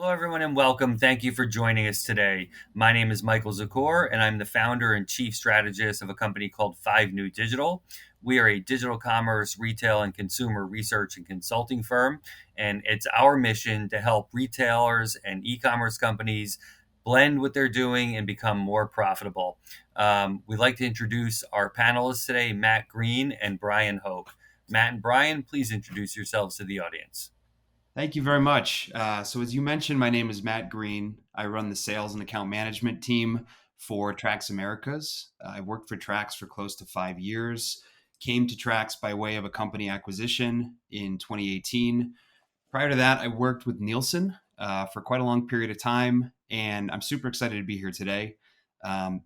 Hello, everyone, and welcome. Thank you for joining us today. My name is Michael Zakkour, and I'm the founder and chief strategist of a company called 5 New Digital. We are a digital commerce, retail, and consumer research and consulting firm, and it's our mission to help retailers and e-commerce companies blend what they're doing and become more profitable. We'd like to introduce our panelists today, Matt Greene and Brian Hoke. Matt and Brian, please introduce yourselves to the audience. Thank you very much. So, as you mentioned, my name is Matt Greene. I run the sales and account management team for Trax Americas. I worked for Trax for close to 5 years, came to Trax by way of a company acquisition in 2018. Prior to that, I worked with Nielsen for quite a long period of time, and I'm super excited to be here today.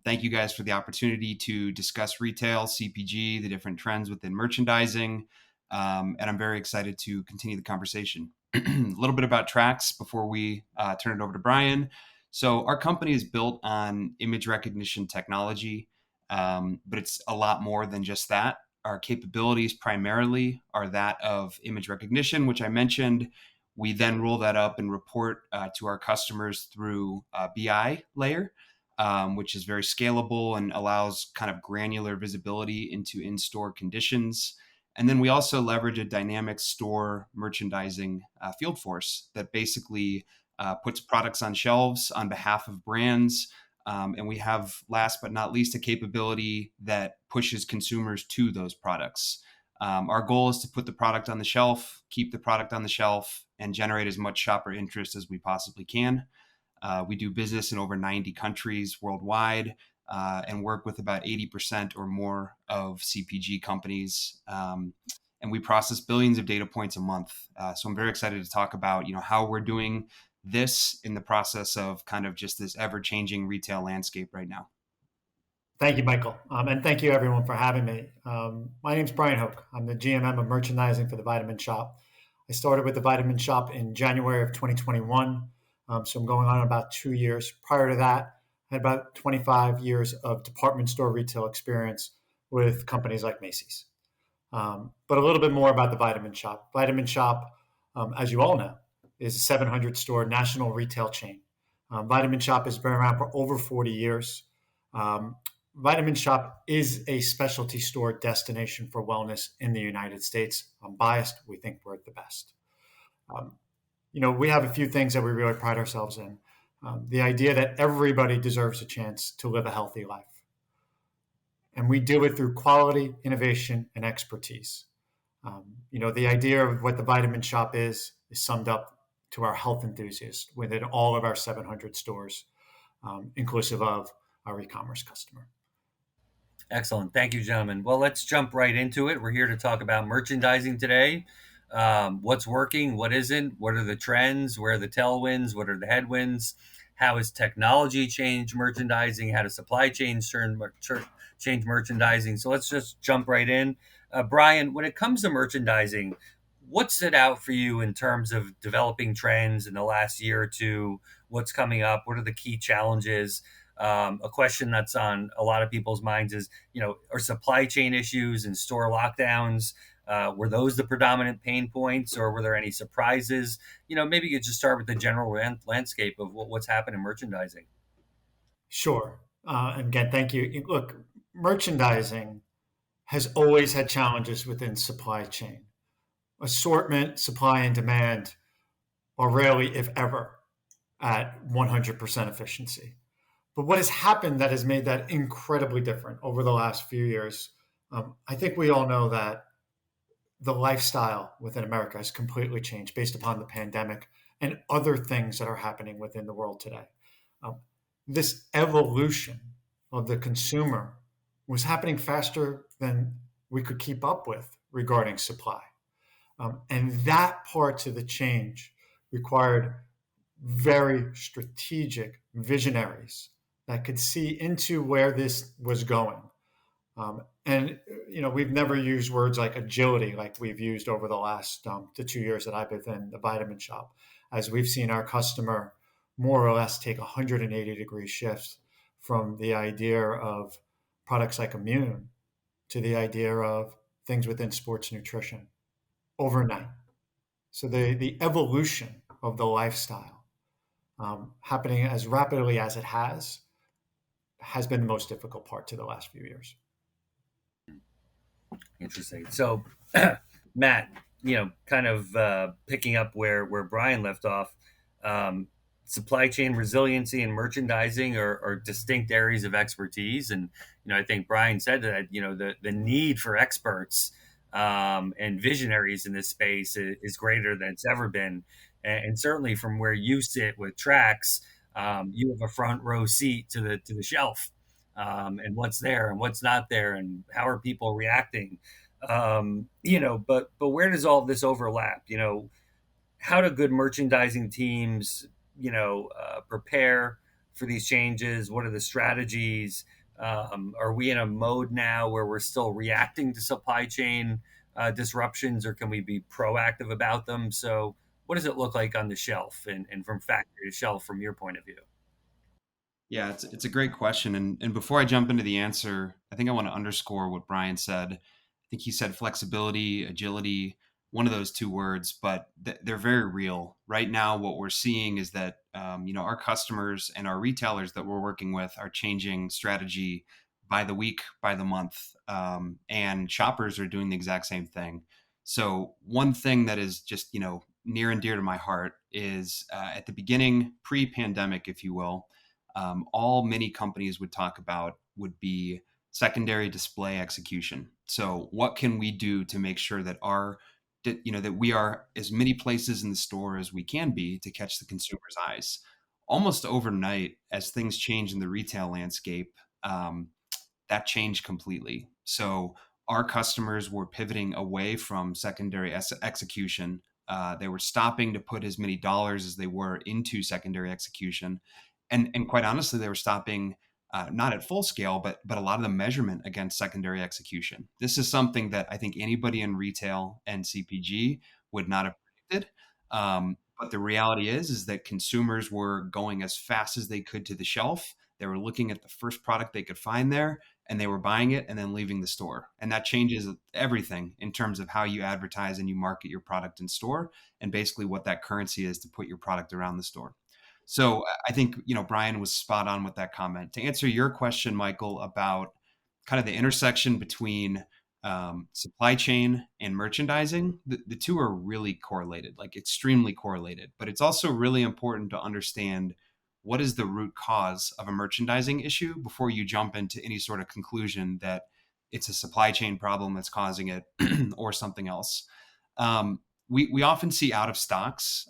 Thank you guys for the opportunity to discuss retail, CPG, the different trends within merchandising, and I'm very excited to continue the conversation. A little bit about Trax before we turn it over to Brian. So our company is built on image recognition technology, but it's a lot more than just that. Our capabilities primarily are that of image recognition, which I mentioned. We then roll that up and report to our customers through a BI layer, which is very scalable and allows kind of granular visibility into in-store conditions. And then we also leverage a dynamic store merchandising field force that basically puts products on shelves on behalf of brands. And we have, last but not least, a capability that pushes consumers to those products. Our goal is to put the product on the shelf, keep the product on the shelf, and generate as much shopper interest as we possibly can. We do business in over 90 countries worldwide. And work with about 80% or more of CPG companies. And we process billions of data points a month. So I'm very excited to talk about, how we're doing this in the process of kind of just this ever-changing retail landscape right now. Thank you, Michael. And thank you, everyone, for having me. My name's Brian Hoke. I'm the GMM of merchandising for the Vitamin Shoppe. I started with the Vitamin Shoppe in January of 2021. So I'm going on about 2 years. Prior to that, I had about 25 years of department store retail experience with companies like Macy's. But a little bit more about the Vitamin Shoppe. Vitamin Shoppe, as you all know, is a 700-store national retail chain. Vitamin Shoppe has been around for over 40 years. Vitamin Shoppe is a specialty store destination for wellness in the United States. I'm biased. We think we're the best. We have a few things that we really pride ourselves in. The idea that everybody deserves a chance to live a healthy life. And we do it through quality, innovation, and expertise. The idea of what the Vitamin Shoppe is summed up to our health enthusiasts within all of our 700 stores, inclusive of our e-commerce customer. Excellent. Thank you, gentlemen. Well, let's jump right into it. We're here to talk about merchandising today. What's working, what isn't, what are the trends, where are the tailwinds, what are the headwinds, how has technology changed merchandising, how does supply chain change merchandising. So let's just jump right in. Brian, when it comes to merchandising, what stood out for you in terms of developing trends in the last year or two? What's coming up? What are the key challenges? A question that's on a lot of people's minds is, are supply chain issues and store lockdowns, were those the predominant pain points, or were there any surprises? Maybe you could just start with the general landscape of what's happened in merchandising. Sure. And again, thank you. Look, merchandising has always had challenges within supply chain. Assortment, supply, and demand are rarely, if ever, at 100% efficiency. But what has happened that has made that incredibly different over the last few years, I think we all know that the lifestyle within America has completely changed based upon the pandemic and other things that are happening within the world today. This evolution of the consumer was happening faster than we could keep up with regarding supply. And that part to the change required very strategic visionaries that could see into where this was going. And we've never used words like agility like we've used over the last the 2 years that I've been in the Vitamin Shoppe, as we've seen our customer more or less take 180-degree shifts from the idea of products like immune to the idea of things within sports nutrition overnight. So the evolution of the lifestyle happening as rapidly as it has been the most difficult part to the last few years. Interesting. So, Matt, kind of picking up where Brian left off, um, supply chain resiliency and merchandising are distinct areas of expertise, and I think Brian said that the need for experts and visionaries in this space is greater than it's ever been, and certainly from where you sit with Trax, you have a front row seat to the shelf. And what's there and what's not there, and how are people reacting? But where does all of this overlap? How do good merchandising teams prepare for these changes? What are the strategies? Are we in a mode now where we're still reacting to supply chain disruptions, or can we be proactive about them? So what does it look like on the shelf, and from factory to shelf from your point of view? Yeah, it's a great question. And before I jump into the answer, I think I want to underscore what Brian said. I think he said flexibility, agility, one of those two words, but they're very real. Right now, what we're seeing is that our customers and our retailers that we're working with are changing strategy by the week, by the month, and shoppers are doing the exact same thing. So one thing that is just near and dear to my heart is at the beginning, pre-pandemic, if you will, all many companies would talk about would be secondary display execution. So what can we do to make sure that that we are as many places in the store as we can be to catch the consumer's eyes? Almost overnight, as things change in the retail landscape, that changed completely. So our customers were pivoting away from secondary execution. They were stopping to put as many dollars as they were into secondary execution, and quite honestly, they were stopping not at full scale, but a lot of the measurement against secondary execution. This is something that I think anybody in retail and CPG would not have predicted. But the reality is that consumers were going as fast as they could to the shelf. They were looking at the first product they could find there, and they were buying it and then leaving the store. And that changes everything in terms of how you advertise and you market your product in store, and basically what that currency is to put your product around the store. So I think, Brian was spot on with that comment. To answer your question, Michael, about kind of the intersection between supply chain and merchandising, the two are really correlated, like extremely correlated. But it's also really important to understand what is the root cause of a merchandising issue before you jump into any sort of conclusion that it's a supply chain problem that's causing it or something else. We often see out of stocks,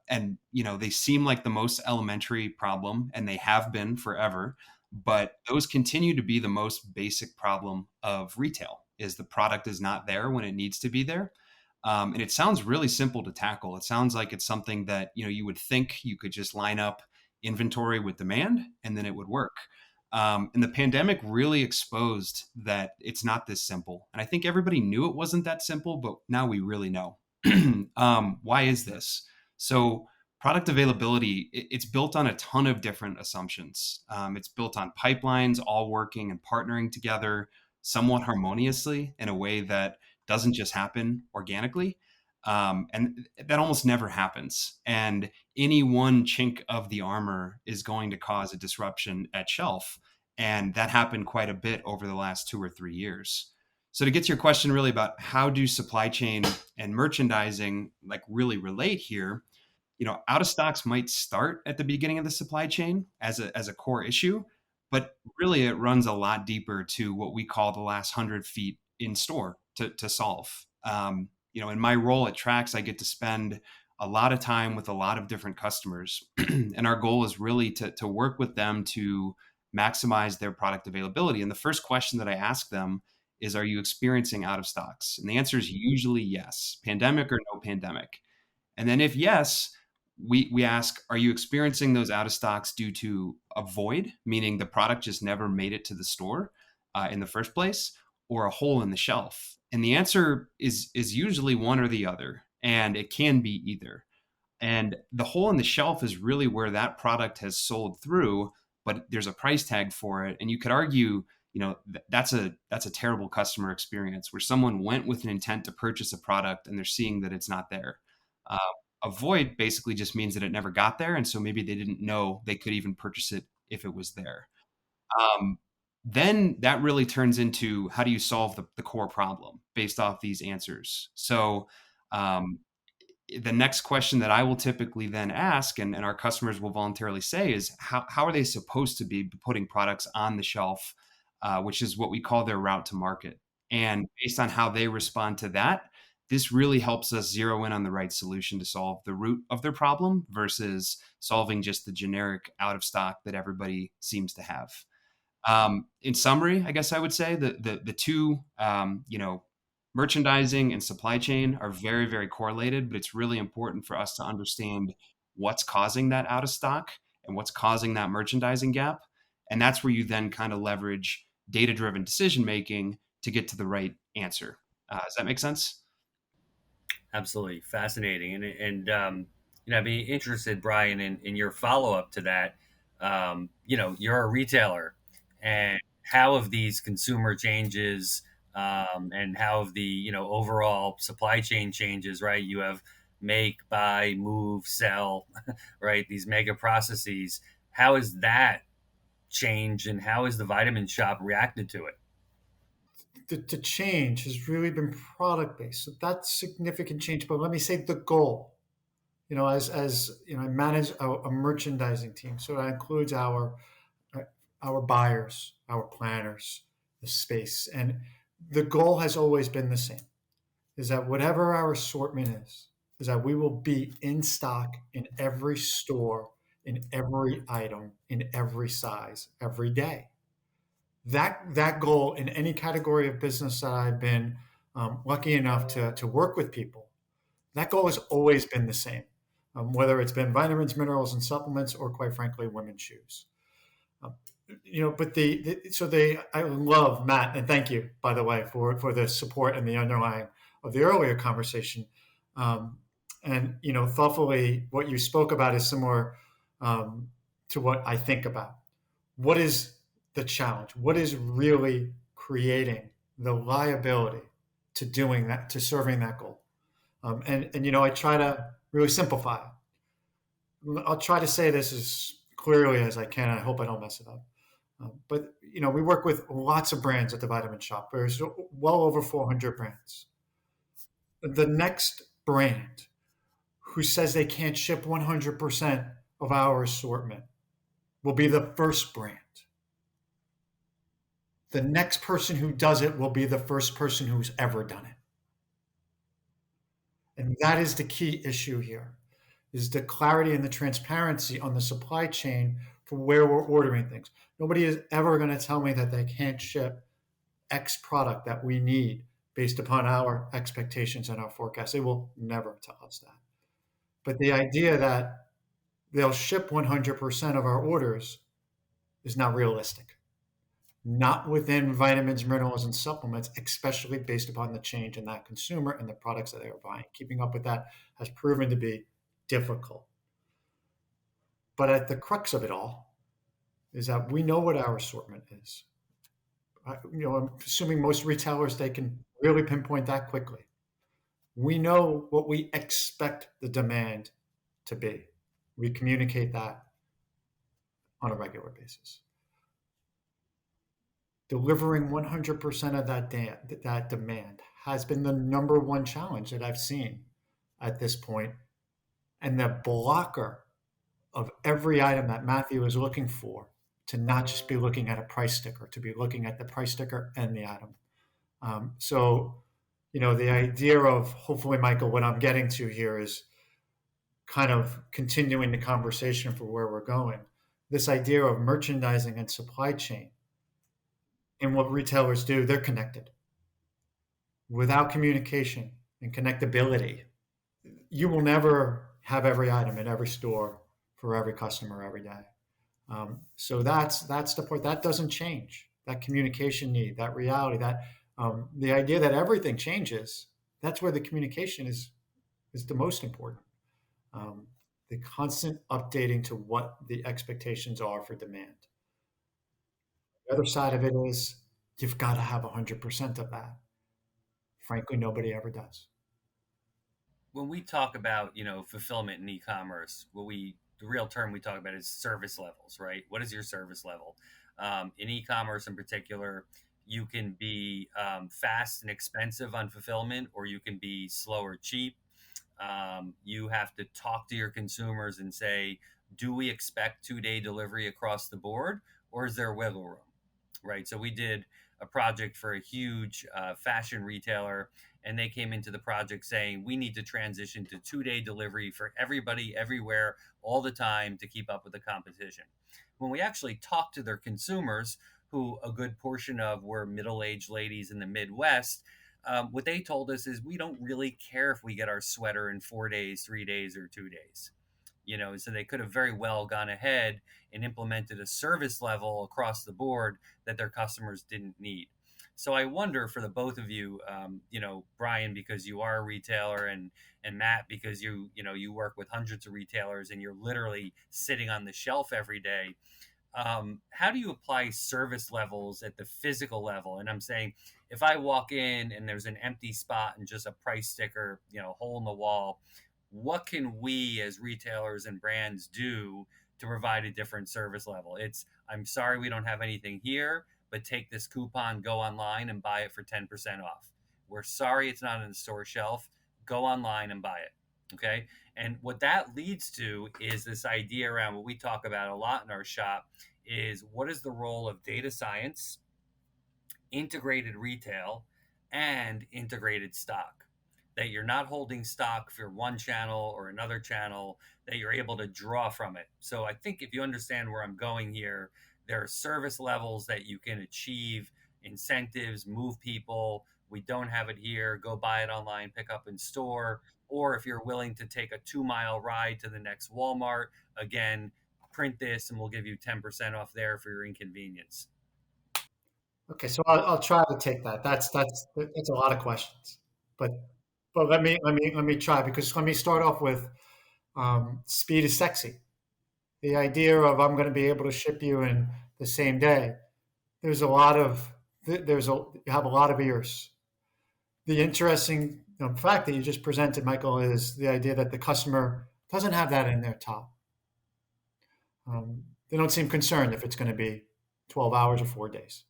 and they seem like the most elementary problem, and they have been forever. But those continue to be the most basic problem of retail: is the product is not there when it needs to be there. And it sounds really simple to tackle. It sounds like it's something that you would think you could just line up inventory with demand, and then it would work. And the pandemic really exposed that it's not this simple. And I think everybody knew it wasn't that simple, but now we really know. Why is this? So product availability, it's built on a ton of different assumptions. It's built on pipelines all working and partnering together somewhat harmoniously in a way that doesn't just happen organically. And that almost never happens. And any one chink of the armor is going to cause a disruption at shelf. And that happened quite a bit over the last 2 or 3 years. So to get to your question really about how do supply chain and merchandising like really relate here, out of stocks might start at the beginning of the supply chain as a core issue, but really it runs a lot deeper to what we call the last 100 feet in store to solve. In my role at Trax, I get to spend a lot of time with a lot of different customers, and our goal is really to work with them to maximize their product availability. And the first question that I ask them is, are you experiencing out of stocks? And the answer is usually yes, pandemic or no pandemic. And then if yes, we ask, are you experiencing those out of stocks due to a void, meaning the product just never made it to the store in the first place, or a hole in the shelf? And the answer is usually one or the other, and it can be either. And the hole in the shelf is really where that product has sold through, but there's a price tag for it. And you could argue, that's a terrible customer experience where someone went with an intent to purchase a product and they're seeing that it's not there. Uh, A void basically just means that it never got there. And so maybe they didn't know they could even purchase it if it was there. Um, then that really turns into how do you solve the core problem based off these answers? So um, the next question that I will typically then ask, and our customers will voluntarily say, is how are they supposed to be putting products on the shelf, which is what we call their route to market. And based on how they respond to that, this really helps us zero in on the right solution to solve the root of their problem versus solving just the generic out of stock that everybody seems to have. In summary, I guess I would say the two, merchandising and supply chain are very, very correlated, but it's really important for us to understand what's causing that out of stock and what's causing that merchandising gap. And that's where you then kind of leverage data driven decision making to get to the right answer. Does that make sense? Absolutely fascinating, I'd be interested, Brian, in your follow up to that. You're a retailer, and how have these consumer changes, and how have the overall supply chain changes? Right, you have make, buy, move, sell, right? These mega processes. How has that changed, and how has the vitamin shop reacted to it? The change has really been product based. So that's significant change. But let me say the goal. As I manage a merchandising team, so that includes our buyers, our planners, the space, and the goal has always been the same: is that whatever our assortment is that we will be in stock in every store, in every item, in every size, every day. That goal in any category of business that I've been lucky enough to work with people, that goal has always been the same, whether it's been vitamins, minerals, and supplements, or quite frankly, women's shoes. Um, but I love Matt, and thank you, by the way, for the support and the underlying of the earlier conversation. Um, and thoughtfully, what you spoke about is similar um, to what I think about. What is the challenge? What is really creating the liability to doing that, to serving that goal? And I try to really simplify it. I'll try to say this as clearly as I can. I hope I don't mess it up. But we work with lots of brands at the Vitamin Shop. There's well over 400 brands. The next brand who says they can't ship 100% of our assortment will be the first brand. The next person who does it will be the first person who's ever done it. And that is the key issue here, is the clarity and the transparency on the supply chain for where we're ordering things. Nobody is ever going to tell me that they can't ship X product that we need based upon our expectations and our forecasts. They will never tell us that. But the idea that they'll ship 100% of our orders is not realistic. Not within vitamins, minerals, and supplements, especially based upon the change in that consumer and the products that they are buying. Keeping up with that has proven to be difficult. But at the crux of it all is that we know what our assortment is. I'm assuming most retailers, they can really pinpoint that quickly. We know what we expect the demand to be. We communicate that on a regular basis. Delivering 100% of that demand has been the number one challenge that I've seen at this point. And the blocker of every item that Matthew is looking for, to not just be looking at a price sticker, to be looking at the price sticker and the item. The idea of, hopefully, Michael, what I'm getting to here is kind of continuing the conversation for where we're going. This idea of merchandising and supply chain and what retailers do, they're connected. Without communication and connectability, you will never have every item in every store for every customer every day. So that's the part that doesn't change. That communication need, that reality, that the idea that everything changes. That's where the communication is the most important. The constant updating to what the expectations are for demand. The other side of it is you've got to have 100% of that. Frankly, nobody ever does. when we talk about fulfillment in e-commerce, the real term we talk about is service levels, right? What is your service level? In e-commerce in particular, you can be fast and expensive on fulfillment, or you can be slow or cheap. You have to talk to your consumers and say, do we expect 2-day delivery across the board, or is there wiggle room? Right. So we did a project for a huge fashion retailer, and they came into the project saying we need to transition to 2-day delivery for everybody, everywhere, all the time to keep up with the competition. When we actually talked to their consumers, who a good portion of were middle-aged ladies in the Midwest, what they told us is we don't really care if we get our sweater in 4 days, 3 days, or 2 days. So they could have very well gone ahead and implemented a service level across the board that their customers didn't need. So I wonder for the both of you, Brian, because you are a retailer, and Matt, because you work with hundreds of retailers and you're literally sitting on the shelf every day. How do you apply service levels at the physical level? And I'm saying, if I walk in and there's an empty spot and just a price sticker, hole in the wall, what can we as retailers and brands do to provide a different service level? I'm sorry we don't have anything here, but take this coupon, go online and buy it for 10% off. We're sorry it's not on the store shelf. Go online and buy it. Okay. And what that leads to is this idea around what we talk about a lot in our shop is, what is the role of data science, integrated retail, and integrated stock? That you're not holding stock for one channel or another channel, that you're able to draw from it. So I think if you understand where I'm going here, there are service levels that you can achieve, incentives, move people. We don't have it here. Go buy it online, pick up in store. Or if you're willing to take a 2-mile ride to the next Walmart, again, print this and we'll give you 10% off there for your inconvenience. Okay, so I'll try to take that. That's a lot of questions, but let me try, because let me start off with speed is sexy. The idea of I'm going to be able to ship you in the same day. There's a lot of you have a lot of ears. The interesting fact that you just presented, Michael, is the idea that the customer doesn't have that in their top. They don't seem concerned if it's going to be 12 hours or 4 days.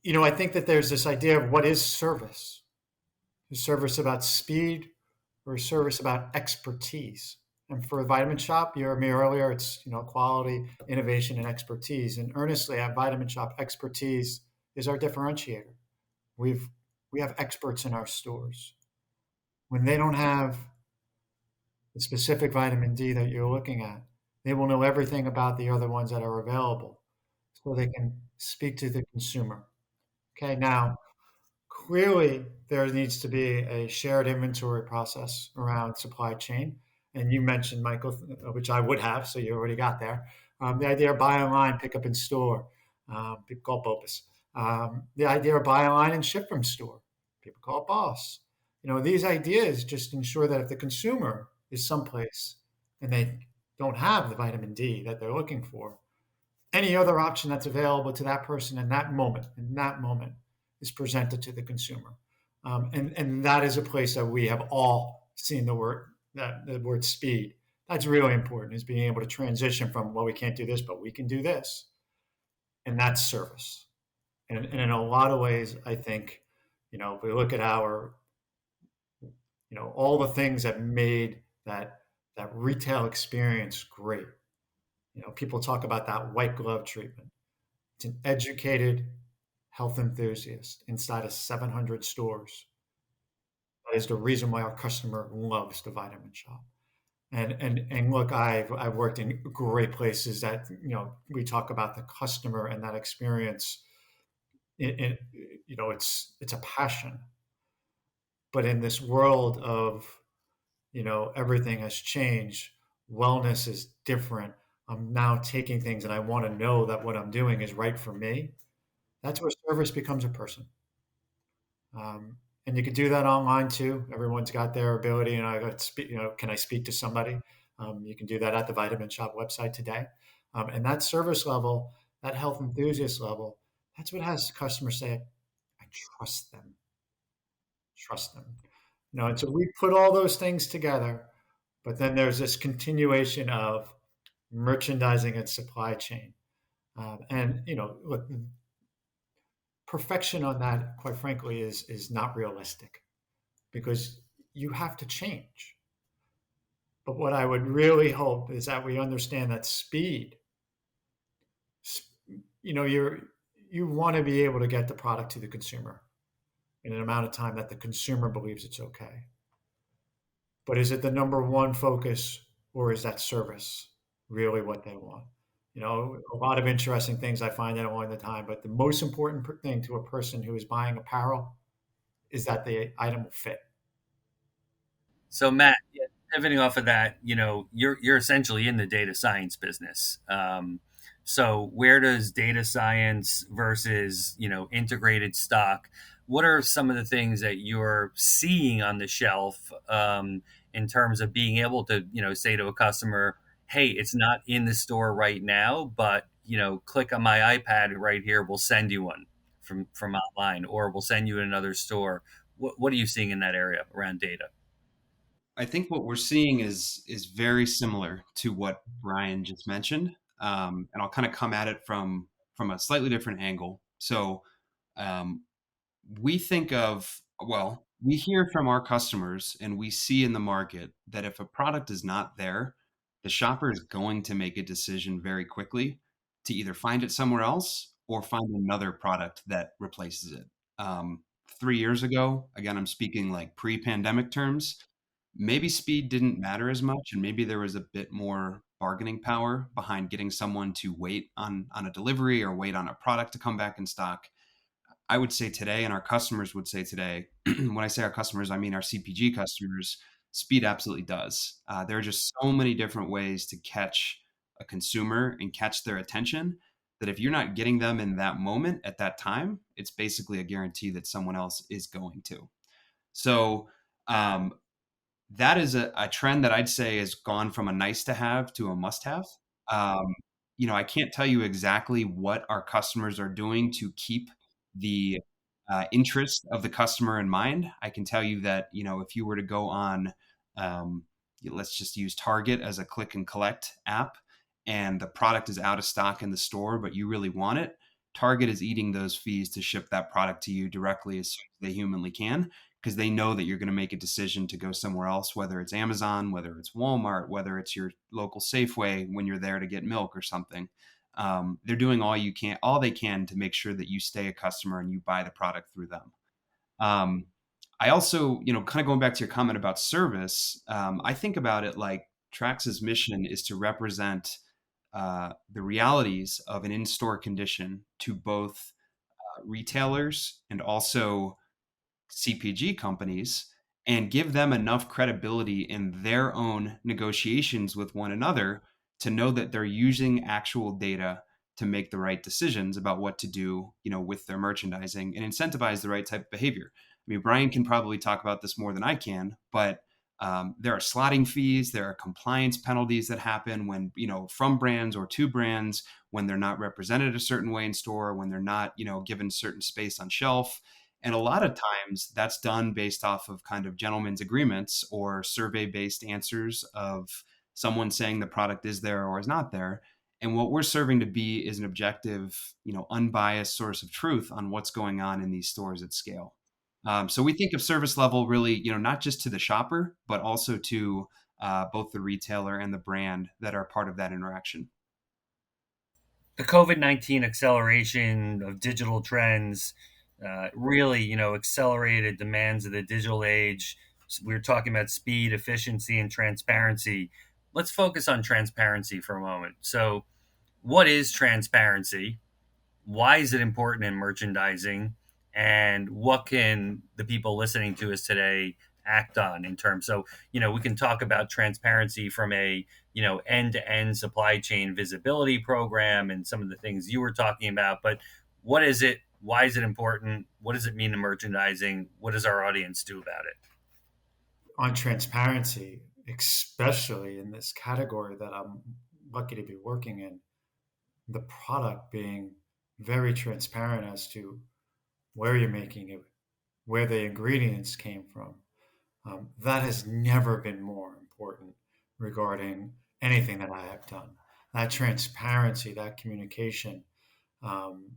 I think that there's this idea of what is service. Is service about speed, or is service about expertise? And for Vitamin Shop, you heard me earlier, it's quality, innovation, and expertise. And earnestly at Vitamin Shop, expertise is our differentiator. We have experts in our stores. When they don't have the specific vitamin D that you're looking at, they will know everything about the other ones that are available, so they can speak to the consumer. Okay, now clearly there needs to be a shared inventory process around supply chain. And you mentioned, Michael, which I would have, so you already got there. The idea of buy online, pick up in store, people call it BOPUS. The idea of buy online and ship from store, people call it BOSS. These ideas just ensure that if the consumer is someplace and they don't have the vitamin D that they're looking for, any other option that's available to that person in that moment is presented to the consumer. And that is a place that we have all seen the word speed. That's really important, is being able to transition from, well, we can't do this, but we can do this. And that's service. And in a lot of ways, I think, if we look at all the things that made that retail experience great. People talk about that white glove treatment. It's an educated health enthusiast inside of 700 stores. That is the reason why our customer loves the Vitamin Shop. And look, I've worked in great places that we talk about the customer and that experience. It's a passion. But in this world of everything has changed, wellness is different. I'm now taking things and I want to know that what I'm doing is right for me. That's where service becomes a person. And you could do that online too. Everyone's got their ability, and I got speak. Can I speak to somebody? You can do that at the Vitamin Shop website today. And that service level, that health enthusiast level, that's what has customers say, "I trust them." Trust them. And so we put all those things together, but then there's this continuation of merchandising and supply chain. And look, perfection on that, quite frankly, is not realistic because you have to change. But what I would really hope is that we understand that speed. You want to be able to get the product to the consumer in an amount of time that the consumer believes it's okay. But is it the number one focus, or is that service really what they want? A lot of interesting things I find out along the time, but the most important thing to a person who is buying apparel is that the item will fit. So Matt, yeah, pivoting off of that, you're essentially in the data science business. So where does data science versus integrated stock? What are some of the things that you're seeing on the shelf in terms of being able to say to a customer, "Hey, it's not in the store right now, but click on my iPad right here. We'll send you one from online, or we'll send you another store." What are you seeing in that area around data? I think what we're seeing is very similar to what Brian just mentioned, and I'll kind of come at it from a slightly different angle. So um, we think of well, we hear from our customers and we see in the market that if a product is not there, the shopper is going to make a decision very quickly to either find it somewhere else or find another product that replaces it. 3 years ago, again, I'm speaking like pre-pandemic terms, maybe speed didn't matter as much and maybe there was a bit more bargaining power behind getting someone to wait on a delivery or wait on a product to come back in stock. I would say today, and our customers would say today, when I say our customers, I mean our CPG customers, speed absolutely does. There are just so many different ways to catch a consumer and catch their attention that if you're not getting them in that moment at that time, it's basically a guarantee that someone else is going to. So, um, that is a trend that I'd say has gone from a nice to have to a must have. Um, I can't tell you exactly what our customers are doing to keep the interest of the customer in mind. I can tell you that, if you were to go on, um, let's just use Target as a click and collect app, and the product is out of stock in the store, but you really want it, Target is eating those fees to ship that product to you directly as soon as they humanly can because they know that you're going to make a decision to go somewhere else, whether it's Amazon, whether it's Walmart, whether it's your local Safeway when you're there to get milk or something. They're doing all they can to make sure that you stay a customer and you buy the product through them. Um, I also, kind of going back to your comment about service, I think about it like Trax's mission is to represent the realities of an in-store condition to both retailers and also CPG companies and give them enough credibility in their own negotiations with one another to know that they're using actual data to make the right decisions about what to do, with their merchandising and incentivize the right type of behavior. I mean, Brian can probably talk about this more than I can, but there are slotting fees, there are compliance penalties that happen when, from brands or to brands, when they're not represented a certain way in store, when they're not, given certain space on shelf. And a lot of times that's done based off of kind of gentlemen's agreements or survey based answers of someone saying the product is there or is not there. And what we're serving to be is an objective, unbiased source of truth on what's going on in these stores at scale. So we think of service level really, not just to the shopper, but also to both the retailer and the brand that are part of that interaction. The COVID-19 acceleration of digital trends really, accelerated demands of the digital age. We were talking about speed, efficiency, and transparency. Let's focus on transparency for a moment. So, what is transparency? Why is it important in merchandising? And what can the people listening to us today act on in terms? So, we can talk about transparency from a, end to end supply chain visibility program and some of the things you were talking about. But what is it? Why is it important? What does it mean to merchandising? What does our audience do about it? On transparency, especially in this category that I'm lucky to be working in, the product being very transparent as to where you're making it, where the ingredients came from, That has never been more important regarding anything that I have done. That transparency, that communication, um,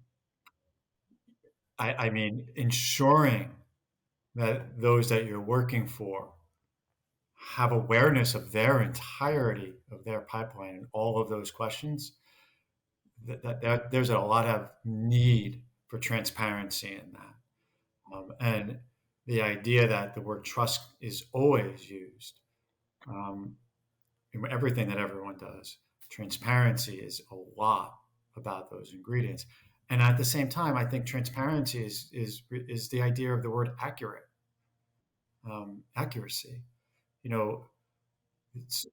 I mean, ensuring that those that you're working for have awareness of their entirety of their pipeline and all of those questions, that there's a lot of need for transparency in that. And the idea that the word trust is always used um, in everything that everyone does. Transparency is a lot about those ingredients. And at the same time, I think transparency is the idea of the word accurate, accuracy. You know,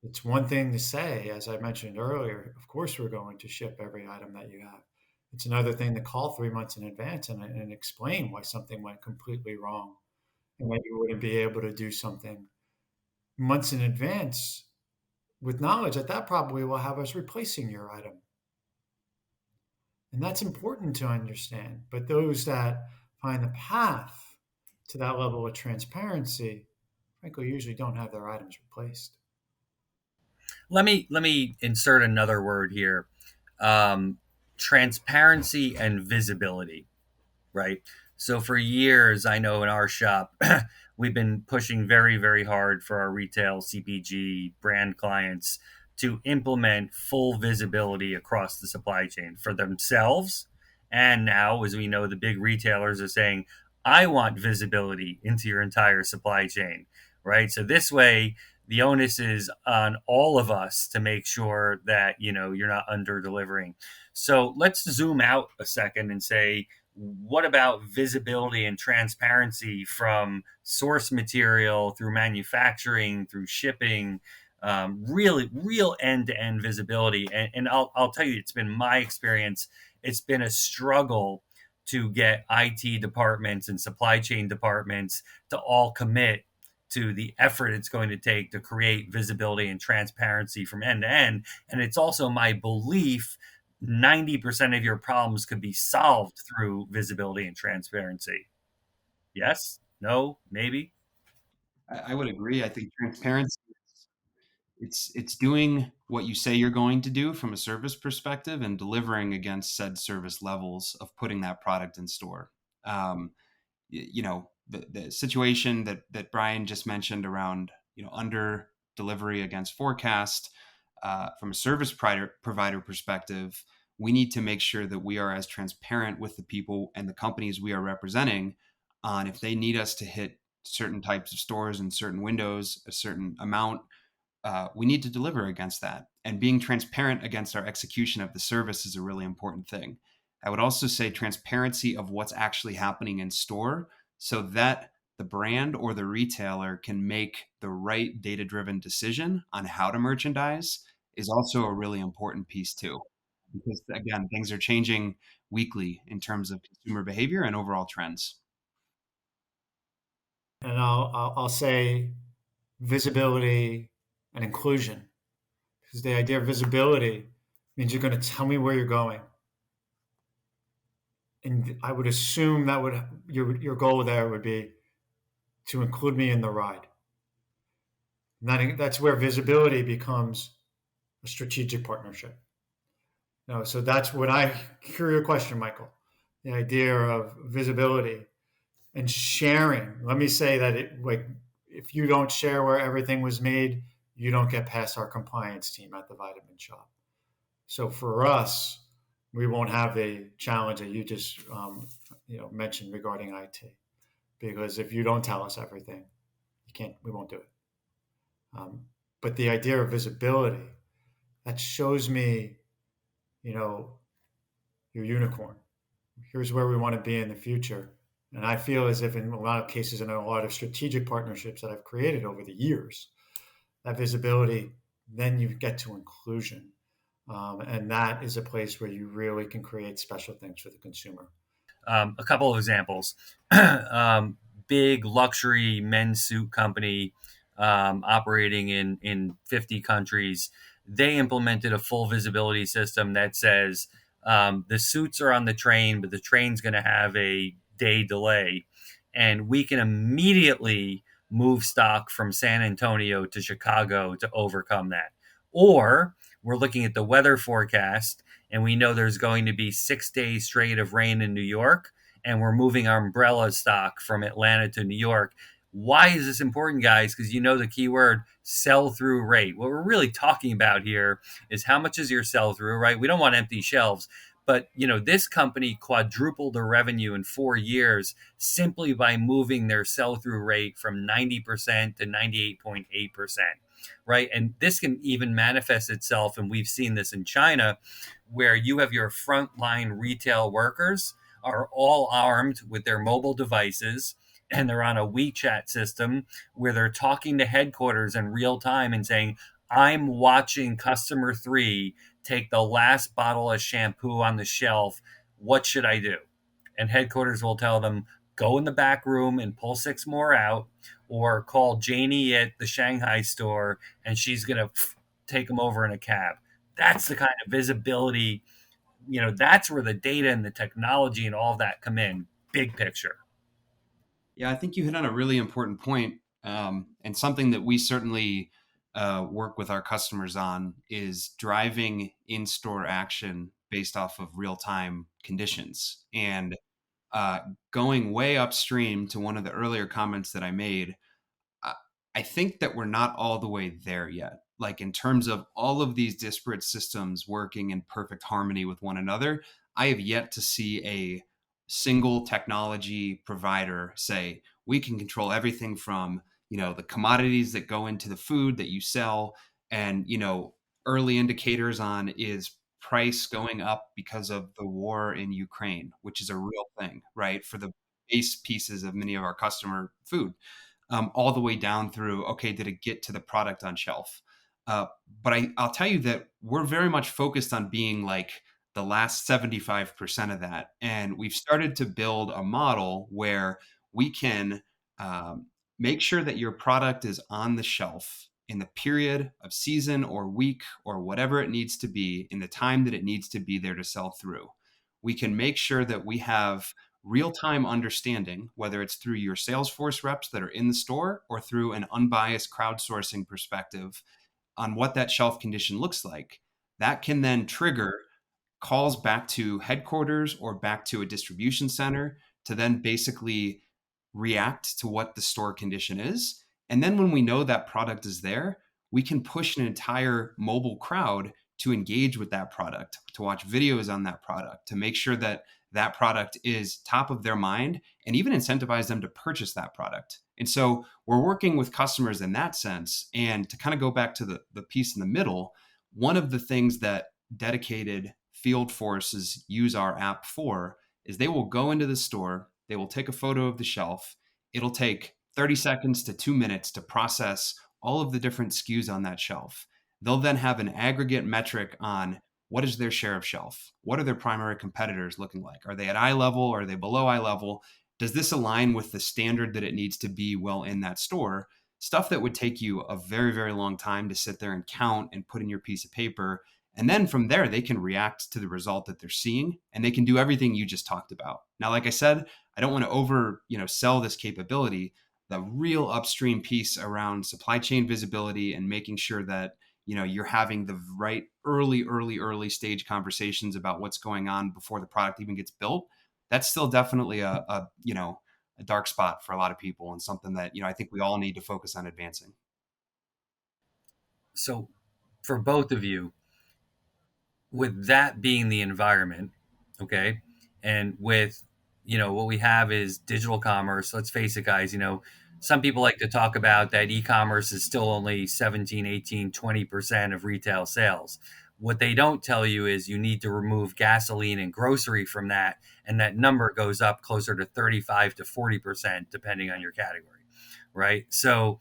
it's one thing to say, as I mentioned earlier, of course we're going to ship every item that you have. It's another thing to call 3 months in advance and explain why something went completely wrong and why you wouldn't be able to do something months in advance with knowledge that that probably will have us replacing your item. And that's important to understand. But those that find the path to that level of transparency, frankly, usually don't have their items replaced. Let me insert another word here. Um, Transparency and visibility, right? So for years, I know in our shop, we've been pushing very, very hard for our retail CPG brand clients to implement full visibility across the supply chain for themselves. And now, as we know, the big retailers are saying, I want visibility into your entire supply chain, right? So this way, the onus is on all of us to make sure that, you're not under delivering. So let's zoom out a second and say, what about visibility and transparency from source material through manufacturing, through shipping, really real end-to-end visibility? And I'll tell you, it's been my experience. It's been a struggle to get IT departments and supply chain departments to all commit to the effort it's going to take to create visibility and transparency from end to end. And it's also my belief 90% of your problems could be solved through visibility and transparency. Yes? No? Maybe? I would agree. I think transparency, it's doing what you say you're going to do from a service perspective and delivering against said service levels of putting that product in store. Um, the situation that Brian just mentioned around under delivery against forecast, from a service provider perspective, we need to make sure that we are as transparent with the people and the companies we are representing on if they need us to hit certain types of stores and certain windows a certain amount. We need to deliver against that. And being transparent against our execution of the service is a really important thing. I would also say transparency of what's actually happening in store so that the brand or the retailer can make the right data driven decision on how to merchandise is also a really important piece too. Because again, things are changing weekly in terms of consumer behavior and overall trends. And I'll say visibility and inclusion, because the idea of visibility means you're going to tell me where you're going, and I would assume that would your goal there would be to include me in the ride. And that's where visibility becomes a strategic partnership. No, so that's when I hear your question, Michael. The idea of visibility and sharing. Let me say that if you don't share where everything was made, you don't get past our compliance team at the vitamin shop. So for us, we won't have the challenge that you just mentioned regarding IT, because if you don't tell us everything, we won't do it. But the idea of visibility, that shows me, your unicorn. Here's where we want to be in the future. And I feel as if in a lot of cases, in a lot of strategic partnerships that I've created over the years, that visibility, then you get to inclusion. And that is a place where you really can create special things for the consumer. A couple of examples. Big luxury men's suit company operating in 50 countries. They implemented a full visibility system that says the suits are on the train, but the train's going to have a day delay. And we can immediately move stock from San Antonio to Chicago to overcome that. Or we're looking at the weather forecast and we know there's going to be 6 days straight of rain in New York, and we're moving our umbrella stock from Atlanta to New York. Why is this important, guys? Because you know the keyword sell through rate. What we're really talking about here is how much is your sell through, right? We don't want empty shelves. But this company quadrupled their revenue in 4 years simply by moving their sell-through rate from 90% to 98.8%, right? And this can even manifest itself, and we've seen this in China, where you have your frontline retail workers are all armed with their mobile devices, and they're on a WeChat system where they're talking to headquarters in real time and saying, I'm watching customer 3 take the last bottle of shampoo on the shelf. What should I do? And headquarters will tell them, go in the back room and pull 6 more out, or call Janie at the Shanghai store and she's going to take them over in a cab. That's the kind of visibility, that's where the data and the technology and all of that come in, big picture. Yeah, I think you hit on a really important point, and something that we certainly work with our customers on is driving in-store action based off of real-time conditions. And uh, going way upstream to one of the earlier comments that I made, I I think that we're not all the way there yet. Like in terms of all of these disparate systems working in perfect harmony with one another, I have yet to see a single technology provider say we can control everything from, the commodities that go into the food that you sell, and, early indicators on is price going up because of the war in Ukraine, which is a real thing, right? For the base pieces of many of our customer food, all the way down through, okay, did it get to the product on shelf? Uh, but I'll tell you that we're very much focused on being like the last 75% of that. And we've started to build a model where we can make sure that your product is on the shelf in the period of season or week or whatever it needs to be in the time that it needs to be there to sell through. We can make sure that we have real time understanding, whether it's through your Salesforce reps that are in the store or through an unbiased crowdsourcing perspective on what that shelf condition looks like. That can then trigger calls back to headquarters or back to a distribution center to then basically react to what the store condition is. And then when we know that product is there, we can push an entire mobile crowd to engage with that product, to watch videos on that product, to make sure that that product is top of their mind, and even incentivize them to purchase that product. And so we're working with customers in that sense. And to kind of go back to the piece in the middle, one of the things that dedicated field forces use our app for is they will go into the store, they will take a photo of the shelf. It'll take 30 seconds to 2 minutes to process all of the different SKUs on that shelf. They'll then have an aggregate metric on what is their share of shelf? What are their primary competitors looking like? Are they at eye level? Are they below eye level? Does this align with the standard that it needs to be well in that store? Stuff that would take you a very, very long time to sit there and count and put in your piece of paper. And then from there, they can react to the result that they're seeing, and they can do everything you just talked about. Now, like I said, I don't want to sell this capability. The real upstream piece around supply chain visibility and making sure that you're having the right early stage conversations about what's going on before the product even gets built. That's still definitely a dark spot for a lot of people, and something that I think we all need to focus on advancing. So for both of you, with that being the environment, okay, and with what we have is digital commerce. Let's face it, guys, some people like to talk about that e-commerce is still only 17, 18, 20% of retail sales. What they don't tell you is you need to remove gasoline and grocery from that, and that number goes up closer to 35 to 40% depending on your category, right? So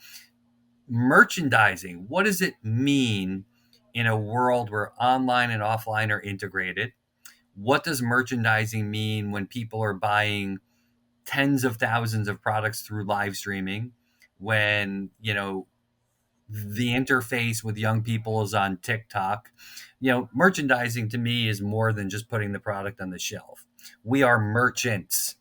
merchandising, what does it mean in a world where online and offline are integrated? What does merchandising mean when people are buying tens of thousands of products through live streaming, when the interface with young people is on TikTok? Merchandising to me is more than just putting the product on the shelf. We are merchants.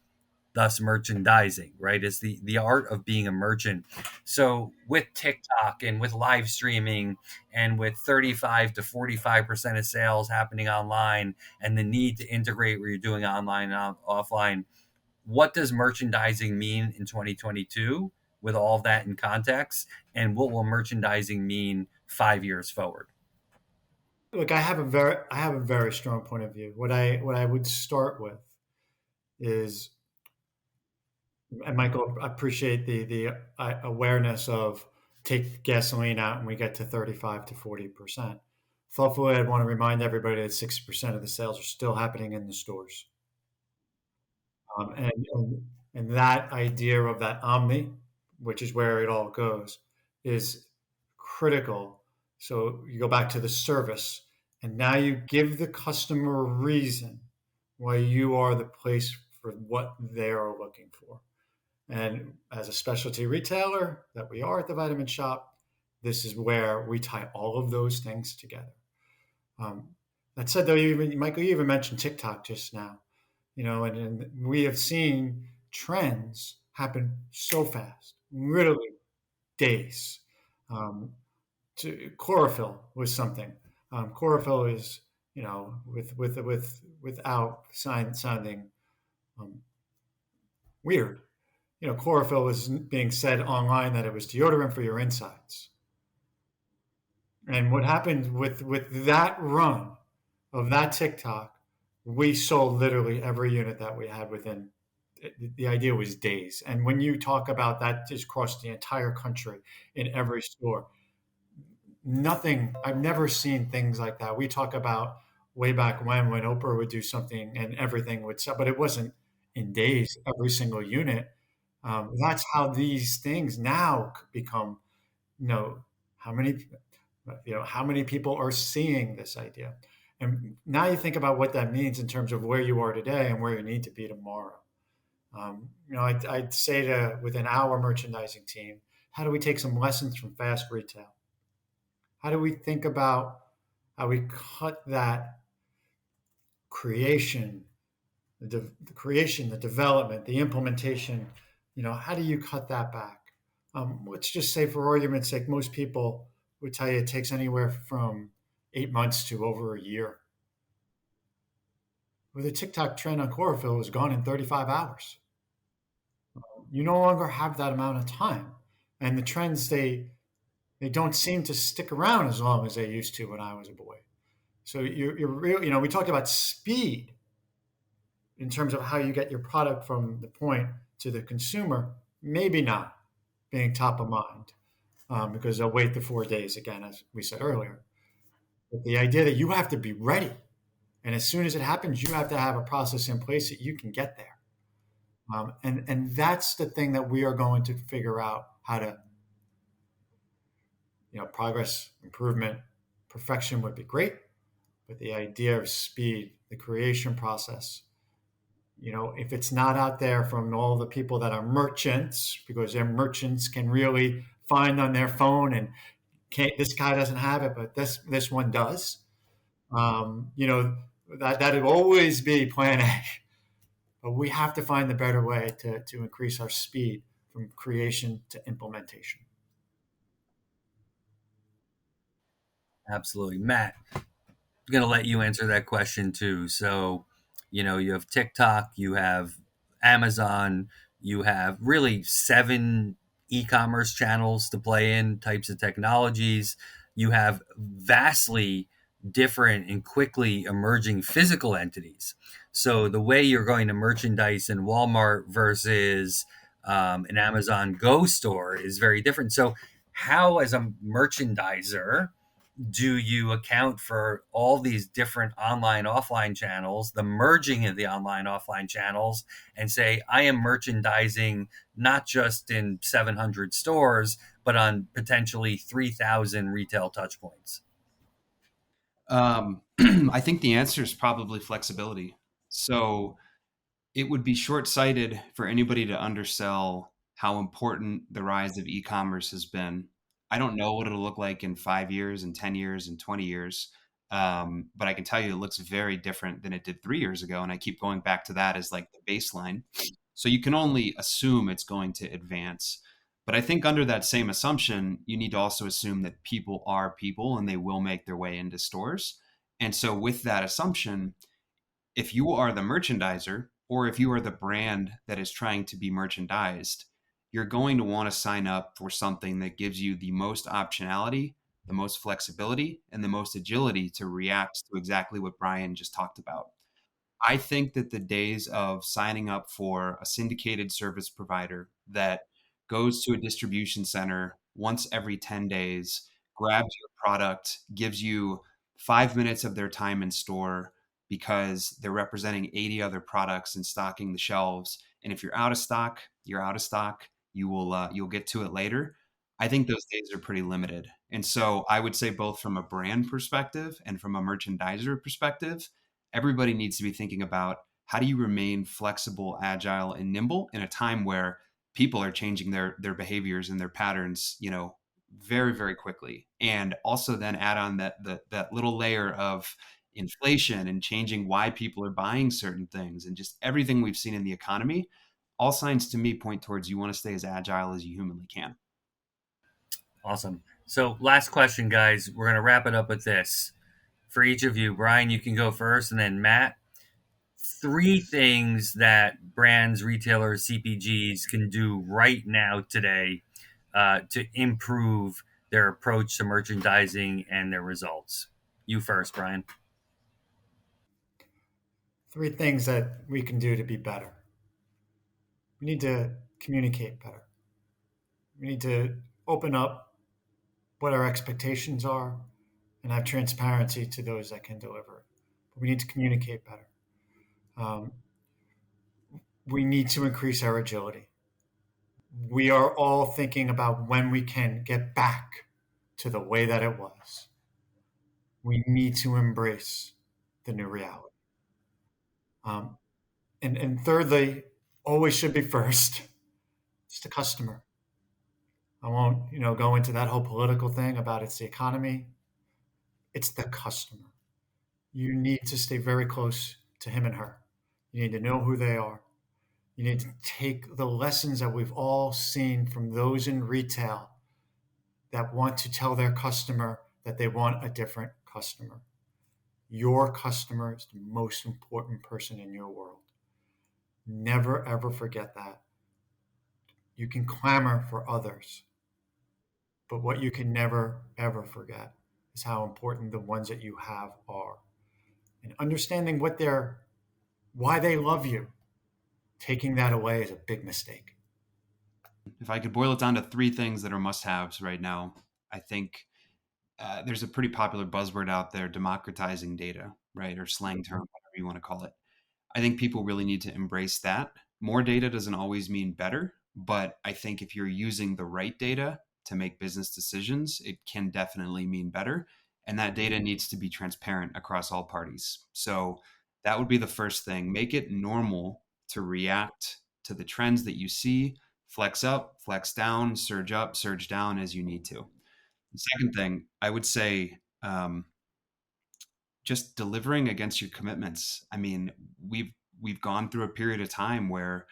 thus merchandising, right? It's the art of being a merchant. So with TikTok and with live streaming and with 35 to 45% of sales happening online and the need to integrate where you're doing online and offline, what does merchandising mean in 2022 with all of that in context? And what will merchandising mean 5 years forward? Look, I have a very strong point of view. What I would start with is, and Michael, I appreciate the awareness of take gasoline out and we get to 35 to 40%. Thoughtfully, I'd want to remind everybody that 60% of the sales are still happening in the stores. Um, and, and, and that idea of that omni, which is where it all goes, is critical. So you go back to the service, and now you give the customer a reason why you are the place for what they are looking for. And as a specialty retailer that we are at the Vitamin Shop, this is where we tie all of those things together. Um, that said, though, Michael, you even mentioned TikTok just now, and we have seen trends happen so fast, literally days. Um, Chlorophyll was something. Chlorophyll is, without sounding um, weird. Chlorophyll was being said online that it was deodorant for your insides. And what happened with that run of that TikTok, we sold literally every unit that we had within. The idea was days. And when you talk about that, just across the entire country in every store, nothing. I've never seen things like that. We talk about way back when Oprah would do something and everything would sell, but it wasn't in days. Every single unit. That's how these things now become. You know how many how many people are seeing this idea, and now you think about what that means in terms of where you are today and where you need to be tomorrow. I'd say to within our merchandising team, how do we take some lessons from fast retail? How do we think about how we cut that creation, the creation, the development, the implementation? How do you cut that back? Let's just say, for argument's sake, most people would tell you it takes anywhere from 8 months to over a year. Well, the TikTok trend on chlorophyll is gone in 35 hours. You no longer have that amount of time, and the trends they don't seem to stick around as long as they used to when I was a boy. So you're real. We talked about speed in terms of how you get your product from the point to the consumer. Maybe not being top of mind because they'll wait the 4 days again, as we said earlier. But the idea that you have to be ready, and as soon as it happens, you have to have a process in place that you can get there. And that's the thing that we are going to figure out how to, progress, improvement, perfection would be great, but the idea of speed, the creation process, if it's not out there from all the people that are merchants, because their merchants can really find on their phone and can't, this guy doesn't have it, but this one does. That'll always be plan A. But we have to find the better way to increase our speed from creation to implementation. Absolutely. Matt, I'm going to let you answer that question too. So, you have TikTok, you have Amazon, you have really 7 e-commerce channels to play in, types of technologies. You have vastly different and quickly emerging physical entities. So the way you're going to merchandise in Walmart versus an Amazon Go store is very different. So how, as a merchandiser, do you account for all these different online offline channels, the merging of the online offline channels, and say, I am merchandising not just in 700 stores, but on potentially 3,000 retail touch points? I think the answer is probably flexibility. So it would be short-sighted for anybody to undersell how important the rise of e-commerce has been. I don't know what it'll look like in 5 years and 10 years and 20 years. But I can tell you it looks very different than it did 3 years ago. And I keep going back to that as like the baseline. So you can only assume it's going to advance. But I think under that same assumption, you need to also assume that people are people and they will make their way into stores. And so, with that assumption, if you are the merchandiser or if you are the brand that is trying to be merchandised, you're going to want to sign up for something that gives you the most optionality, the most flexibility, and the most agility to react to exactly what Brian just talked about. I think that the days of signing up for a syndicated service provider that goes to a distribution center once every 10 days, grabs your product, gives you 5 minutes of their time in store because they're representing 80 other products and stocking the shelves. And if you're out of stock, you're out of stock. You'll get to it later. I think those days are pretty limited. And so I would say both from a brand perspective and from a merchandiser perspective, everybody needs to be thinking about how do you remain flexible, agile, and nimble in a time where people are changing their behaviors and their patterns, very, very quickly. And also then add on that little layer of inflation and changing why people are buying certain things and just everything we've seen in the economy. All signs to me point towards you want to stay as agile as you humanly can. Awesome. So, last question, guys. We're going to wrap it up with this. For each of you, Brian, you can go first, and then Matt. 3 things that brands, retailers, CPGs can do right now today to improve their approach to merchandising and their results. You first, Brian. 3 things that we can do to be better. We need to communicate better. We need to open up what our expectations are and have transparency to those that can deliver it. But we need to communicate better. Um, we need to increase our agility. We are all thinking about when we can get back to the way that it was. We need to embrace the new reality. Um, and thirdly, always should be first. It's the customer. I won't, go into that whole political thing about it's the economy. It's the customer. You need to stay very close to him and her. You need to know who they are. You need to take the lessons that we've all seen from those in retail that want to tell their customer that they want a different customer. Your customer is the most important person in your world. Never, ever forget that. You can clamor for others, but what you can never, ever forget is how important the ones that you have are. And understanding why they love you, taking that away is a big mistake. If I could boil it down to 3 things that are must-haves right now, I think there's a pretty popular buzzword out there, democratizing data, right? Or slang term, whatever you want to call it. I think people really need to embrace that. More data doesn't always mean better, but I think if you're using the right data to make business decisions, it can definitely mean better. And that data needs to be transparent across all parties. So that would be the first thing. Make it normal to react to the trends that you see, flex up, flex down, surge up, surge down as you need to. The second thing, I would say, just delivering against your commitments. I mean, we've gone through a period of time where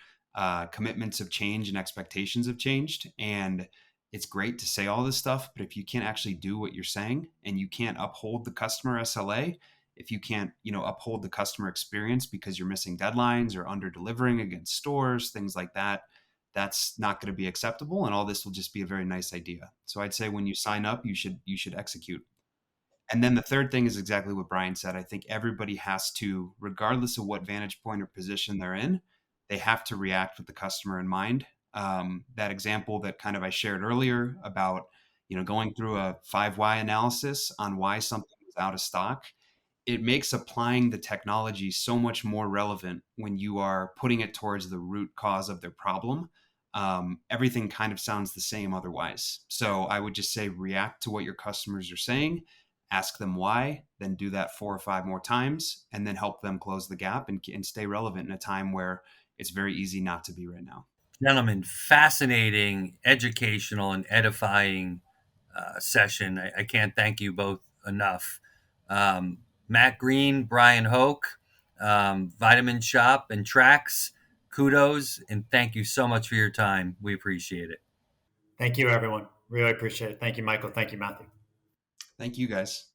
commitments have changed and expectations have changed, and it's great to say all this stuff, but if you can't actually do what you're saying and you can't uphold the customer SLA, if you can't uphold the customer experience because you're missing deadlines or under delivering against stores, things like that, that's not going to be acceptable, and all this will just be a very nice idea. So I'd say when you sign up, you should execute. And then the third thing is exactly what Brian said. I think everybody has to, regardless of what vantage point or position they're in, they have to react with the customer in mind. That example that kind of I shared earlier about, going through a 5 why analysis on why something is out of stock, it makes applying the technology so much more relevant when you are putting it towards the root cause of their problem. Everything kind of sounds the same otherwise. So I would just say react to what your customers are saying, ask them why, then do that 4 or 5 more times, and then help them close the gap and stay relevant in a time where it's very easy not to be right now. Gentlemen, fascinating, educational, and edifying session. I can't thank you both enough. Matt Greene, Brian Hoke, Vitamin Shop, and Trax. kudos and thank you so much for your time. We appreciate it. Thank you, everyone. Really appreciate it. Thank you, Michael. Thank you, Matthew. Thank you, guys.